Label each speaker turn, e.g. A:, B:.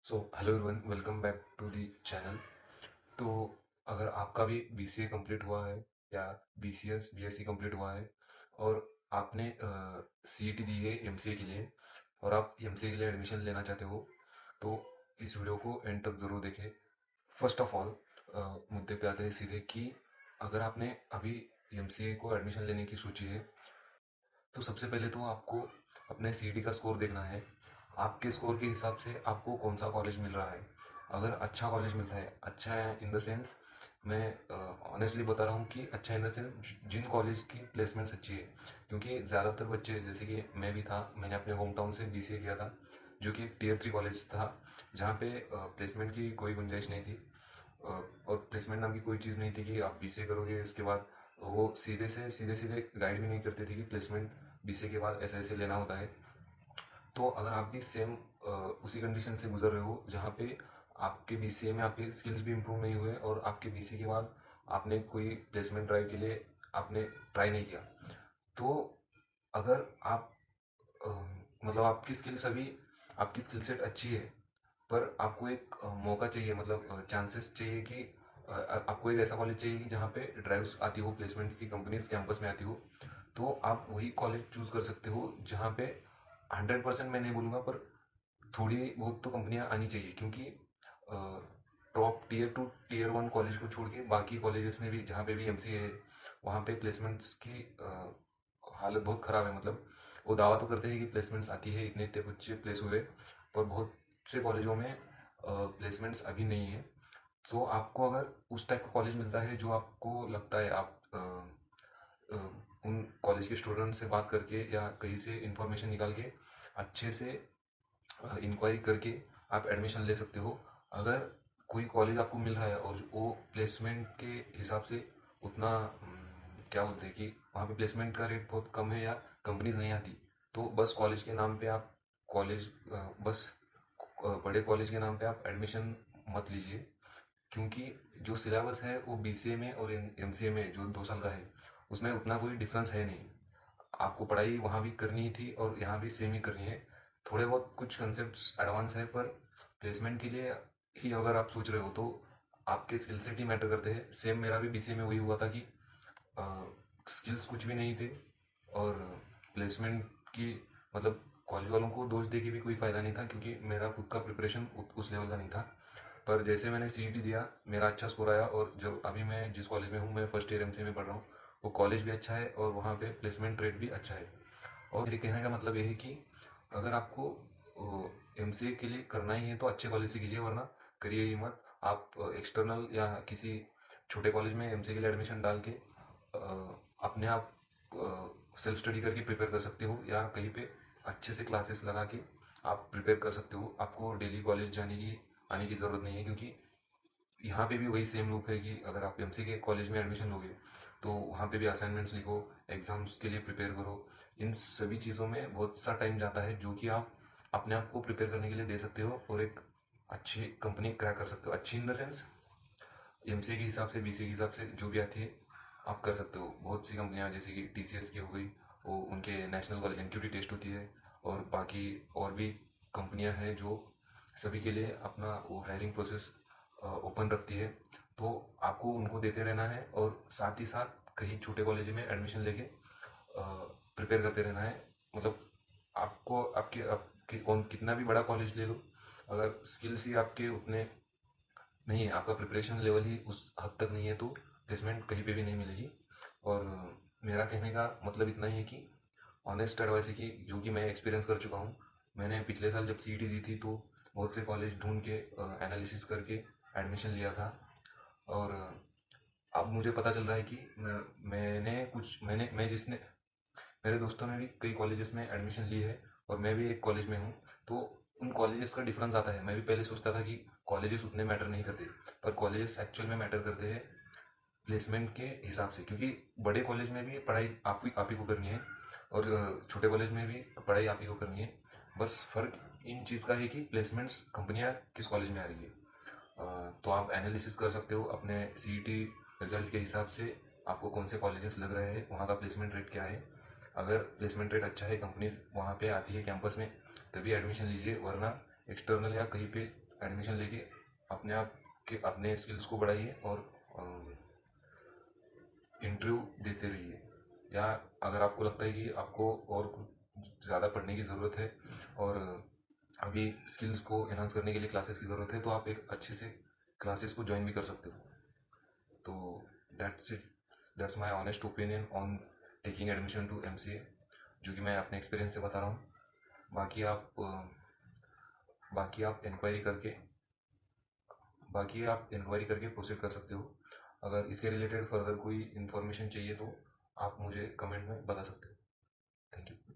A: So hello everyone, welcome back to the channel. तो अगर आपका भी बीसीए कंप्लीट हुआ है या बीसीएस बीएससी कंप्लीट हुआ है और आपने सीईटी दी है एमसीए के लिए और आप एमसीए के लिए एडमिशन लेना चाहते हो, तो इस वीडियो को एंड तक ज़रूर देखें। फर्स्ट ऑफ ऑल मुद्दे पे आते हैं सीधे कि अगर आपने अभी एमसीए को एडमिशन लेने की सोची है, तो सबसे पहले तो आपको अपने सीईटी का स्कोर देखना है। आपके स्कोर के हिसाब से आपको कौन सा कॉलेज मिल रहा है। अगर अच्छा कॉलेज मिलता है, अच्छा है इन द सेंस, मैं ऑनेस्टली बता रहा हूँ कि अच्छा इन द सेंस जिन कॉलेज की प्लेसमेंट्स अच्छी है। क्योंकि ज़्यादातर बच्चे, जैसे कि मैं भी था, मैंने अपने होम टाउन से बीसीए किया था, जो कि एक टियर 3 कॉलेज था, जहाँ पे प्लेसमेंट की कोई गुंजाइश नहीं थी। और प्लेसमेंट नाम की कोई चीज़ नहीं थी कि आप बीसीए करोगे उसके बाद वो सीधे सीधे गाइड भी नहीं करते थे कि प्लेसमेंट बीसीए के बाद ऐसे ऐसे लेना होता है। तो अगर आप भी सेम उसी कंडीशन से गुजर रहे हो जहाँ पे आपके बीसीए में आपके स्किल्स भी इम्प्रूव नहीं हुए और आपके बीसीए के बाद आपने कोई प्लेसमेंट ड्राइव के लिए आपने ट्राई नहीं किया, तो अगर आप अ, मतलब आपकी स्किल सेट अच्छी है, पर आपको एक मौका चाहिए, मतलब चांसेस चाहिए कि आपको एक ऐसा कॉलेज चाहिए कि जहाँ पे ड्राइव्स आती हो, प्लेसमेंट्स की कंपनीज कैंपस में आती हो, तो आप वही कॉलेज चूज कर सकते हो जहाँ पे 100% मैं नहीं बोलूँगा, पर थोड़ी बहुत तो कंपनियां आनी चाहिए। क्योंकि टॉप टियर 2 टियर 1 कॉलेज को छोड़ के बाकी कॉलेजेस में भी, जहाँ पे भी एमसीए है, वहाँ पे प्लेसमेंट्स की हालत बहुत ख़राब है। मतलब वो दावा तो करते हैं कि प्लेसमेंट्स आती है, इतने इतने बच्चे प्लेस हुए, पर बहुत से कॉलेजों में प्लेसमेंट्स अभी नहीं है। तो आपको अगर उस टाइप का कॉलेज मिलता है जो आपको लगता है, आप अ, उन कॉलेज के स्टूडेंट से बात करके या कहीं से इंफॉर्मेशन निकाल के अच्छे से इंक्वायरी करके आप एडमिशन ले सकते हो। अगर कोई कॉलेज आपको मिल रहा है और वो प्लेसमेंट के हिसाब से उतना क्या बोलते हैं कि वहाँ पे प्लेसमेंट का रेट बहुत कम है या कंपनीज नहीं आती, तो बस कॉलेज के नाम पे आप कॉलेज बस बड़े कॉलेज के नाम पे आप एडमिशन मत लीजिए। क्योंकि जो सिलेबस है वो बीसीए में और एमसीए में जो 2 साल का है, उसमें उतना कोई डिफरेंस है नहीं। आपको पढ़ाई वहाँ भी करनी ही थी और यहाँ भी सेम ही करनी है। थोड़े बहुत कुछ कंसेप्ट्स एडवांस है, पर प्लेसमेंट के लिए ही अगर आप सोच रहे हो तो आपके स्किल सेट ही मैटर करते हैं। सेम मेरा भी बीसीए में वही हुआ था कि स्किल्स कुछ भी नहीं थे और प्लेसमेंट की, मतलब कॉलेज वालों को दोष दे के भी कोई फ़ायदा नहीं था, क्योंकि मेरा खुद का प्रिपरेशन उस लेवल का नहीं था। पर जैसे मैंने सीईटी दिया, मेरा अच्छा स्कोर आया, और जब अभी मैं जिस कॉलेज में हूँ, मैं फर्स्ट ईयर एमसीए में पढ़ रहा हूँ, वो कॉलेज भी अच्छा है और वहाँ पे प्लेसमेंट रेट भी अच्छा है। और मेरे कहने का मतलब ये है कि अगर आपको एमसीए के लिए करना ही है तो अच्छे कॉलेज से कीजिए, वरना करिए ही मत। आप एक्सटर्नल या किसी छोटे कॉलेज में एमसीए के लिए एडमिशन डाल के अपने आप सेल्फ स्टडी करके प्रिपेयर कर सकते हो, या कहीं पे अच्छे से क्लासेस लगा के आप प्रिपेयर कर सकते हो। आपको डेली कॉलेज जाने की आने की ज़रूरत नहीं है, क्योंकि यहाँ पे भी वही सेम लूप है कि अगर आप एमसी के कॉलेज में एडमिशन लोगे तो वहाँ पे भी असाइनमेंट्स लिखो, एग्जाम्स के लिए प्रिपेयर करो। इन सभी चीज़ों में बहुत सा टाइम जाता है, जो कि आप अपने आप को प्रिपेयर करने के लिए दे सकते हो और एक अच्छी कंपनी क्रैक कर सकते हो। अच्छी इन द सेंस एमसीए के हिसाब से, बीसीए के हिसाब से जो भी आती है आप कर सकते हो। बहुत सी कंपनियां जैसे कि टीसीएस की हो गई, वो उनके नेशनल कॉलेज एनक्यूटी टेस्ट होती है, और बाकी और भी कंपनियां हैं जो सभी के लिए अपना वो हायरिंग प्रोसेस ओपन रखती है। तो आपको उनको देते रहना है और साथ ही साथ कहीं छोटे कॉलेज में एडमिशन लेके प्रिपेयर करते रहना है। मतलब आपको आपके आपके कौन कितना भी बड़ा कॉलेज ले लो, अगर स्किल्स ही आपके उतने नहीं है, आपका प्रिपरेशन लेवल ही उस हद तक नहीं है, तो प्लेसमेंट कहीं पे भी नहीं मिलेगी। और मेरा कहने का मतलब इतना ही है कि ऑनेस्ट एडवाइस है कि जो कि मैं एक्सपीरियंस कर चुका हूँ। मैंने पिछले साल जब सीईटी दी थी तो बहुत से कॉलेज ढूंढ के एनालिसिस करके एडमिशन लिया था। और अब मुझे पता चल रहा है कि मैंने कुछ मैंने मैं जिसने मेरे दोस्तों ने भी कई कॉलेजेस में एडमिशन ली है और मैं भी एक कॉलेज में हूँ। तो उन कॉलेजेस का डिफरेंस आता है। मैं भी पहले सोचता था कि कॉलेजेस उतने मैटर नहीं करते, पर कॉलेजेस एक्चुअल में मैटर करते हैं प्लेसमेंट के हिसाब से। क्योंकि बड़े कॉलेज में भी पढ़ाई आप ही को करनी है और छोटे कॉलेज में भी पढ़ाई आप ही को करनी है। बस फ़र्क इन चीज़ का है कि प्लेसमेंट्स कंपनियां किस कॉलेज में आ रही है। तो आप एनालिसिस कर सकते हो अपने सीईटी रिजल्ट के हिसाब से, आपको कौन से कॉलेजेस लग रहे हैं, वहाँ का प्लेसमेंट रेट क्या है। अगर प्लेसमेंट रेट अच्छा है, कंपनीज वहाँ पे आती है कैंपस में, तभी एडमिशन लीजिए, वरना एक्सटर्नल या कहीं पे एडमिशन लेके अपने आप के अपने स्किल्स को बढ़ाइए और इंटरव्यू देते रहिए। या अगर आपको लगता है कि आपको और कुछ ज़्यादा पढ़ने की ज़रूरत है और अभी स्किल्स को एनहांस करने के लिए क्लासेस की ज़रूरत है, तो आप एक अच्छे से क्लासेस को ज्वाइन भी कर सकते हो। तो that's it, that's my honest opinion on taking admission to MCA, जो कि मैं अपने एक्सपीरियंस से बता रहा हूँ। बाकी आप बाकी आप इंक्वायरी करके प्रोसीड कर सकते हो। अगर इसके रिलेटेड फर्दर कोई इन्फॉर्मेशन चाहिए तो आप मुझे कमेंट में बता सकते हो। Thank you.